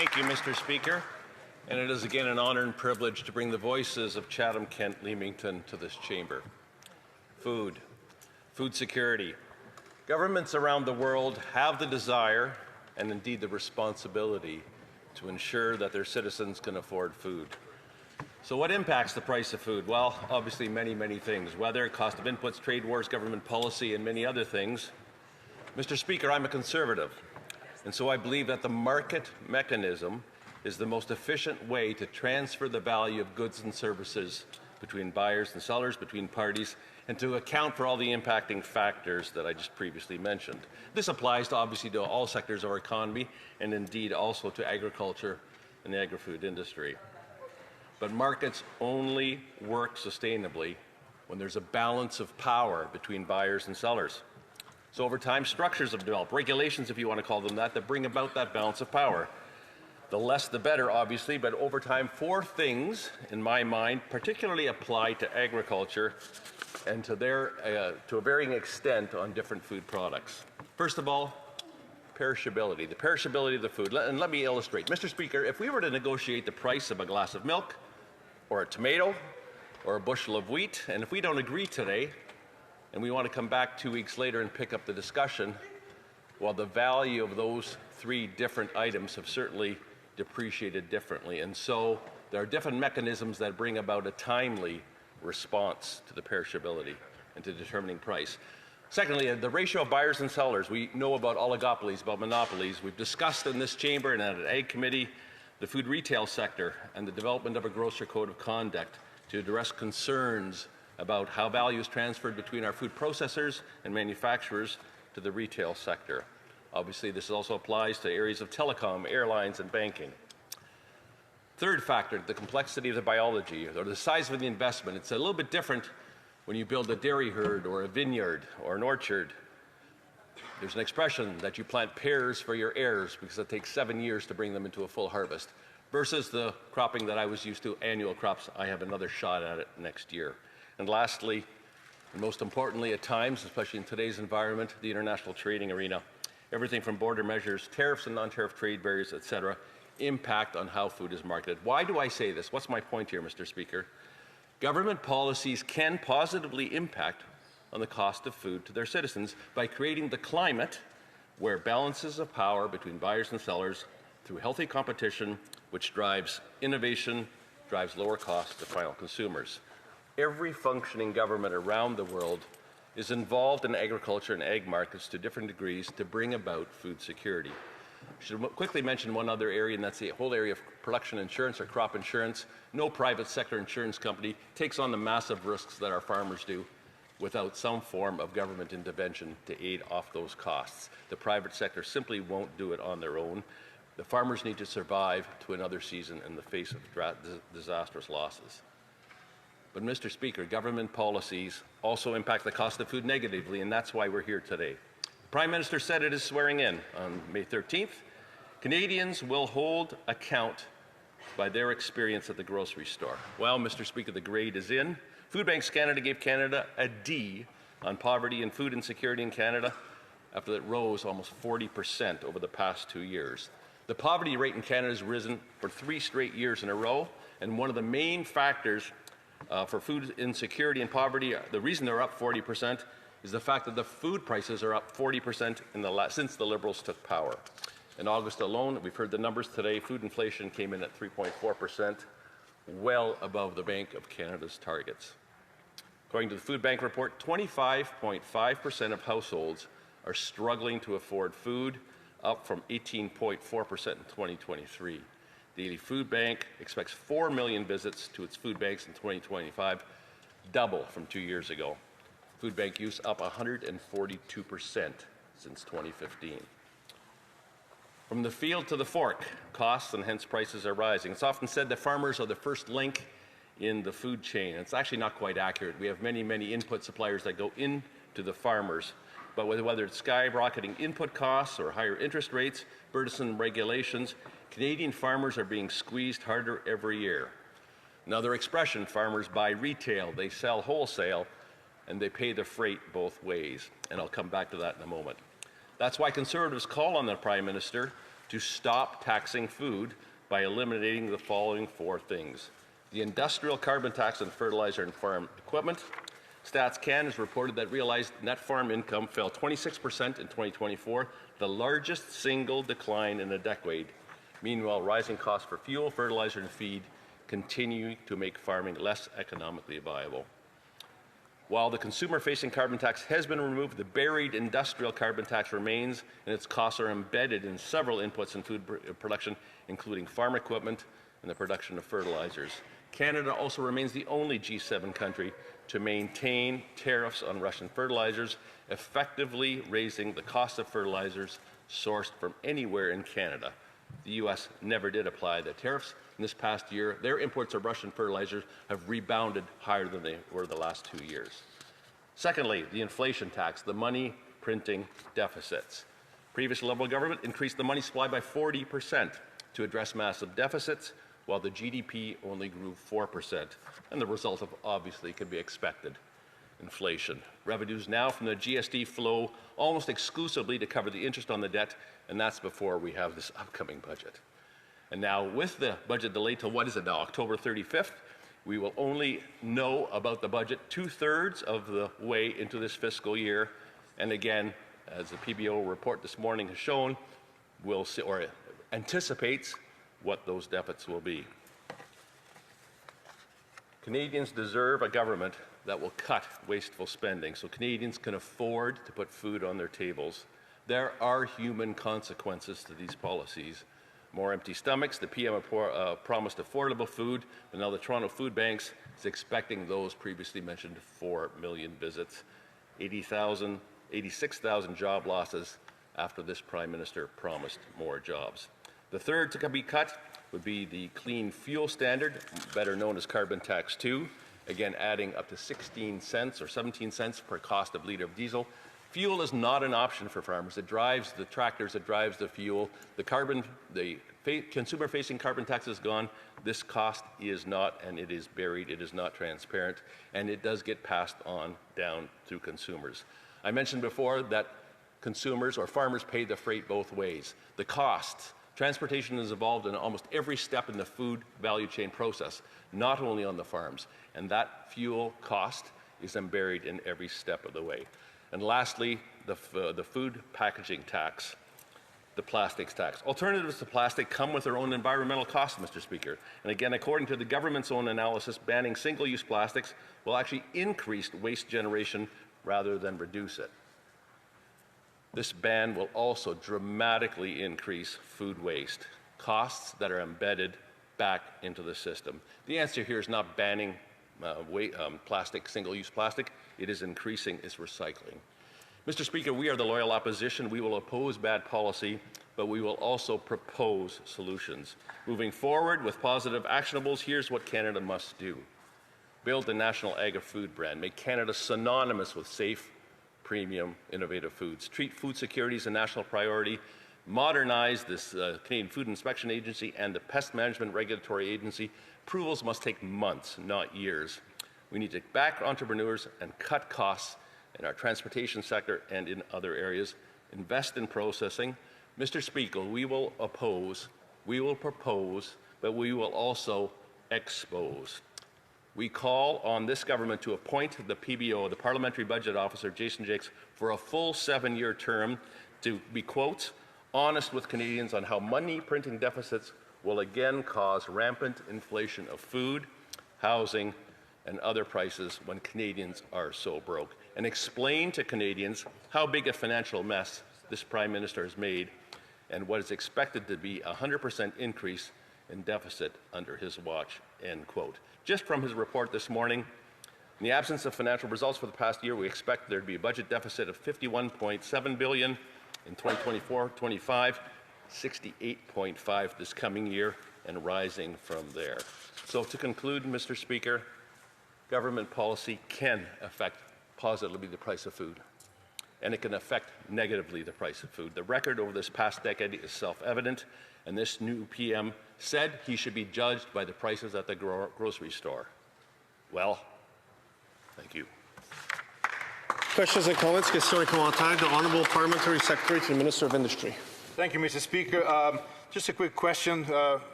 Thank you, Mr. Speaker. And it is again an honor and privilege to bring the voices of Chatham, Kent, Leamington to this chamber. Food security. Governments around the world have the desire and indeed the responsibility to ensure that their citizens can afford food. So what impacts the price of food? Well, obviously many things. Weather, cost of inputs, trade wars, government policy, and many other things. Mr. Speaker, I'm a conservative, and so I believe that the market mechanism is the most efficient way to transfer the value of goods and services between buyers and sellers, between parties, and to account for all the impacting factors that I just previously mentioned. This applies obviously to all sectors of our economy and indeed also to agriculture and the agri-food industry. But markets only work sustainably when there's a balance of power between buyers and sellers. So over time, structures have developed, regulations if you want to call them that bring about that balance of power. The less the better, obviously, but over time, four things, in my mind, particularly apply to agriculture and to a varying extent on different food products. First of all, perishability, the perishability of the food. And let me illustrate. Mr. Speaker, if we were to negotiate the price of a glass of milk, or a tomato, or a bushel of wheat, and if we don't agree today, and we want to come back 2 weeks later and pick up the discussion, well, the value of those three different items have certainly depreciated differently. And so there are different mechanisms that bring about a timely response to the perishability and to determining price. Secondly, the ratio of buyers and sellers. We know about oligopolies, about monopolies. We've discussed in this chamber and at an Ag Committee the food retail sector and the development of a grocer code of conduct to address concerns about how value is transferred between our food processors and manufacturers to the retail sector. Obviously, this also applies to areas of telecom, airlines, and banking. Third factor, the complexity of the biology or the size of the investment. It's a little bit different when you build a dairy herd or a vineyard or an orchard. There's an expression that you plant pears for your heirs because it takes 7 years to bring them into a full harvest, versus the cropping that I was used to, annual crops. I have another shot at it next year. And lastly, and most importantly at times, especially in today's environment, the international trading arena. Everything from border measures, tariffs and non-tariff trade barriers, etc., impact on how food is marketed. Why do I say this? What's my point here, Mr. Speaker? Government policies can positively impact on the cost of food to their citizens by creating the climate where balances of power between buyers and sellers through healthy competition, which drives innovation, drives lower costs to final consumers. Every functioning government around the world is involved in agriculture and ag markets to different degrees to bring about food security. I should quickly mention one other area, and that's the whole area of production insurance or crop insurance. No private sector insurance company takes on the massive risks that our farmers do without some form of government intervention to aid off those costs. The private sector simply won't do it on their own. The farmers need to survive to another season in the face of disastrous losses. But, Mr. Speaker, government policies also impact the cost of food negatively, and that's why we're here today. The Prime Minister said at his swearing in on May 13th, Canadians will hold account by their experience at the grocery store. Well, Mr. Speaker, the grade is in. Food Banks Canada gave Canada a D on poverty and food insecurity in Canada after it rose almost 40% over the past 2 years. The poverty rate in Canada has risen for 3 straight years in a row, and one of the main factors for food insecurity and poverty, the reason they're up 40% is the fact that the food prices are up 40% since the Liberals took power. In August alone, we've heard the numbers today, food inflation came in at 3.4%, well above the Bank of Canada's targets. According to the Food Bank report, 25.5% of households are struggling to afford food, up from 18.4% in 2023. The Daily Food Bank expects 4 million visits to its food banks in 2025, double from 2 years ago. Food bank use up 142% since 2015. From the field to the fork, costs and hence prices are rising. It's often said that farmers are the first link in the food chain. It's actually not quite accurate. We have many input suppliers that go into the farmers. But whether it's skyrocketing input costs or higher interest rates, burdensome regulations, Canadian farmers are being squeezed harder every year. Another expression, farmers buy retail, they sell wholesale, and they pay the freight both ways. And I'll come back to that in a moment. That's why Conservatives call on the Prime Minister to stop taxing food by eliminating the following four things: the industrial carbon tax on fertilizer and farm equipment. Stats Canada has reported that realized net farm income fell 26% in 2024, the largest single decline in a decade. Meanwhile, rising costs for fuel, fertilizer, and feed continue to make farming less economically viable. While the consumer-facing carbon tax has been removed, the buried industrial carbon tax remains, and its costs are embedded in several inputs in food production, including farm equipment and the production of fertilizers. Canada also remains the only G7 country to maintain tariffs on Russian fertilizers, effectively raising the cost of fertilizers sourced from anywhere in Canada. The U.S. never did apply the tariffs. In this past year, their imports of Russian fertilizers have rebounded higher than they were the last 2 years. Secondly, the inflation tax, the money printing deficits. Previous Liberal government increased the money supply by 40% to address massive deficits, while the GDP only grew 4%. And the result of obviously could be expected: inflation. Revenues now from the GST flow almost exclusively to cover the interest on the debt, and that's before we have this upcoming budget. And now with the budget delayed till, what is it now, October 35th, we will only know about the budget 2/3 of the way into this fiscal year. And again, as the PBO report this morning has shown, we'll see, or anticipates, what those deficits will be. Canadians deserve a government that will cut wasteful spending so Canadians can afford to put food on their tables. There are human consequences to these policies. More empty stomachs. The PM promised affordable food, but now the Toronto Food Banks is expecting those previously mentioned 4 million visits. 86,000 job losses after this Prime Minister promised more jobs. The third to be cut would be the clean fuel standard, better known as carbon tax 2, again adding up to 16 cents or 17 cents per cost of litre of diesel. Fuel is not an option for farmers. It drives the tractors, it drives the fuel. The consumer-facing carbon tax is gone. This cost is not, and it is buried, it is not transparent, and it does get passed on down to consumers. I mentioned before that consumers or farmers pay the freight both ways. The costs. Transportation is involved in almost every step in the food value chain process, not only on the farms, and that fuel cost is buried in every step of the way. And lastly, the food packaging tax, the plastics tax. Alternatives to plastic come with their own environmental costs, Mr. Speaker. And again, according to the government's own analysis, banning single-use plastics will actually increase waste generation rather than reduce it. This ban will also dramatically increase food waste, costs that are embedded back into the system. The answer here is not banning plastic, single-use plastic. It is increasing its recycling. Mr. Speaker, we are the loyal opposition. We will oppose bad policy, but we will also propose solutions. Moving forward with positive actionables, here's what Canada must do. Build a national agri-food brand. Make Canada synonymous with safe, premium, innovative foods. Treat food security as a national priority. Modernize this Canadian Food Inspection Agency and the Pest Management Regulatory Agency. Approvals must take months, not years. We need to back entrepreneurs and cut costs in our transportation sector and in other areas. Invest in processing. Mr. Speaker, we will oppose, we will propose, but we will also expose. We call on this government to appoint the PBO, the Parliamentary Budget Officer, Jason Jakes, for a full 7-year term to be, quote, honest with Canadians on how money printing deficits will again cause rampant inflation of food, housing, and other prices when Canadians are so broke, and explain to Canadians how big a financial mess this Prime Minister has made and what is expected to be a 100% increase in deficit under his watch, end quote. Just from his report this morning, in the absence of financial results for the past year, we expect there to be a budget deficit of $51.7 billion in 2024-25, 68.5 this coming year, and rising from there. So to conclude, Mr. Speaker, government policy can affect positively the price of food, and it can affect negatively the price of food. The record over this past decade is self-evident, and this new PM said he should be judged by the prices at the grocery store. Well, thank you. Questions and comments. Question commentaire. The Honourable Parliamentary Secretary to the Minister of Industry. Thank you, Mr. Speaker. Just a quick question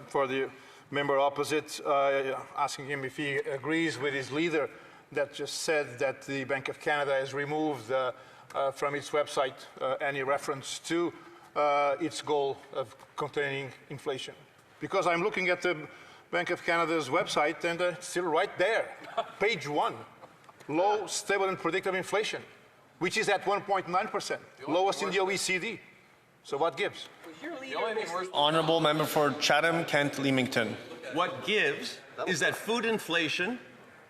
for the member opposite, asking him if he agrees with his leader that just said that the Bank of Canada has removed from its website any reference to its goal of containing inflation. Because I'm looking at the Bank of Canada's website and it's still right there, page 1, low, stable and predictable inflation, which is at 1.9%, lowest in the OECD. So what gives? Honourable member for Chatham-Kent Leamington. What gives is that food inflation,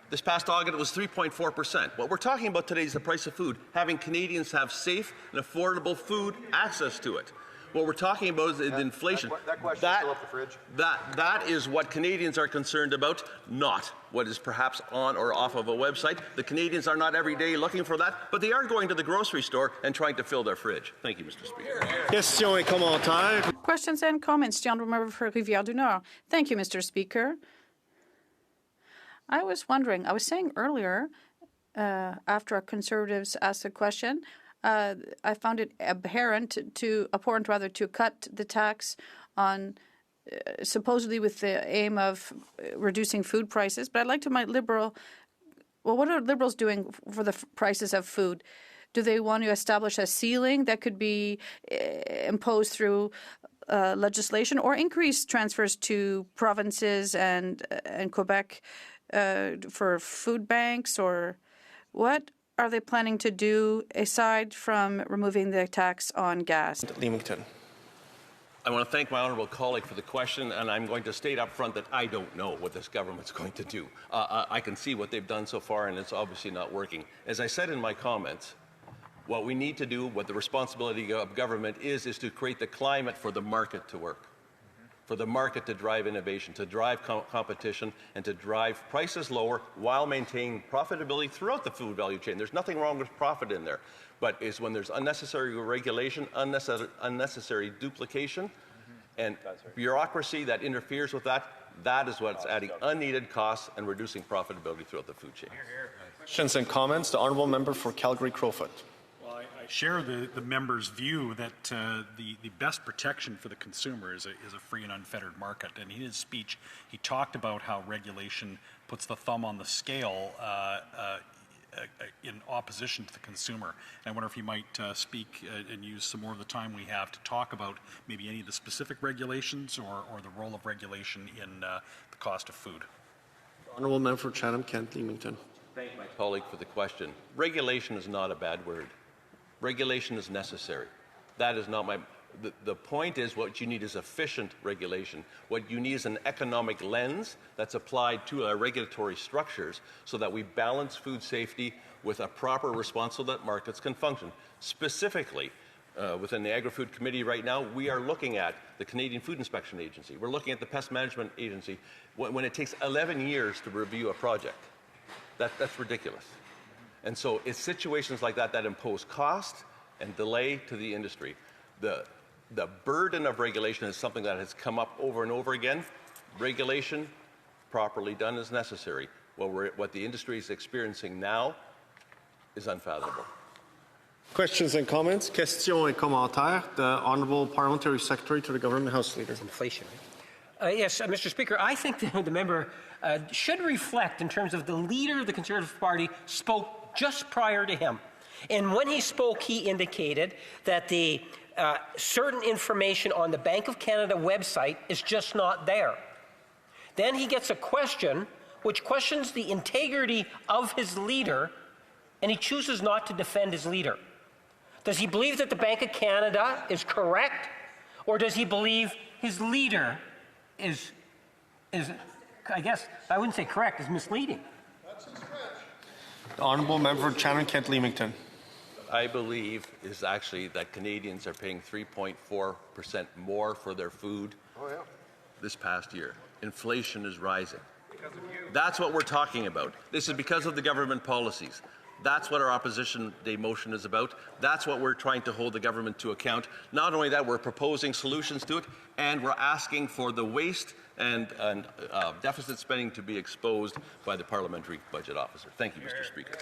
this past August, it was 3.4%. What we're talking about today is the price of food, having Canadians have safe and affordable food access to it. What we're talking about is the inflation. That question is still up the fridge. That is what Canadians are concerned about, not what is perhaps on or off of a website. The Canadians are not every day looking for that, but they are going to the grocery store and trying to fill their fridge. Thank you, Mr. Speaker. Questions et commentaires. Questions and comments. The Honourable Member for Rivière-du-Nord. Thank you, Mr. Speaker. I was wondering, I was saying earlier, after our Conservatives asked a question, I found it abhorrent to cut the tax on supposedly with the aim of reducing food prices. But I'd like to my Liberal, well, what are Liberals doing for the prices of food? Do they want to establish a ceiling that could be imposed through legislation or increase transfers to provinces and Quebec for food banks, or what are they planning to do aside from removing the tax on gas? Leamington. I want to thank my honourable colleague for the question, and I'm going to state up front that I don't know what this government's going to do. I can see what they've done so far, and it's obviously not working. As I said in my comments, what we need to do, what the responsibility of government is to create the climate for the market to work, for the market to drive innovation, to drive competition, and to drive prices lower while maintaining profitability throughout the food value chain. There's nothing wrong with profit in there, but it's when there's unnecessary regulation, unnecessary duplication, and bureaucracy that interferes with that, that is what's adding unneeded costs and reducing profitability throughout the food chain. Questions and comments. The Honourable Member for Calgary-Crowfoot. I share the member's view that the best protection for the consumer is a free and unfettered market. And in his speech, he talked about how regulation puts the thumb on the scale in opposition to the consumer. And I wonder if he might speak and use some more of the time we have to talk about maybe any of the specific regulations or the role of regulation in the cost of food. Honourable Member for Chatham-Kent Leamington. Thank my colleague for the question. Regulation is not a bad word. Regulation is necessary. That is not the point is what you need is efficient regulation. What you need is an economic lens that's applied to our regulatory structures so that we balance food safety with a proper response so that markets can function. Specifically, within the Agri-Food Committee right now, we are looking at the Canadian Food Inspection Agency. We're looking at the Pest Management Agency. When it takes 11 years to review a project, that's ridiculous. And so it's situations like that that impose cost and delay to the industry. The burden of regulation is something that has come up over and over again. Regulation, properly done, is necessary. What the industry is experiencing now is unfathomable. Questions and comments. Questions et commentaires. The Honourable Parliamentary Secretary to the Government House Leader. Inflation. Yes, Mr. Speaker, I think the member should reflect in terms of the leader of the Conservative Party spoke just prior to him. And when he spoke, he indicated that the certain information on the Bank of Canada website is just not there. Then he gets a question which questions the integrity of his leader, and he chooses not to defend his leader. Does he believe that the Bank of Canada is correct, or does he believe his leader is I guess I wouldn't say correct, is misleading? The Honourable Member for Chatham-Kent Leamington. I believe is actually that Canadians are paying 3.4% more for their food this past year. Inflation is rising. That's what we're talking about. This is because of the government policies. That's what our opposition day motion is about. That's what we're trying to hold the government to account. Not only that, we're proposing solutions to it, and we're asking for the waste and deficit spending to be exposed by the Parliamentary Budget Officer. Thank you, Mr. Speaker.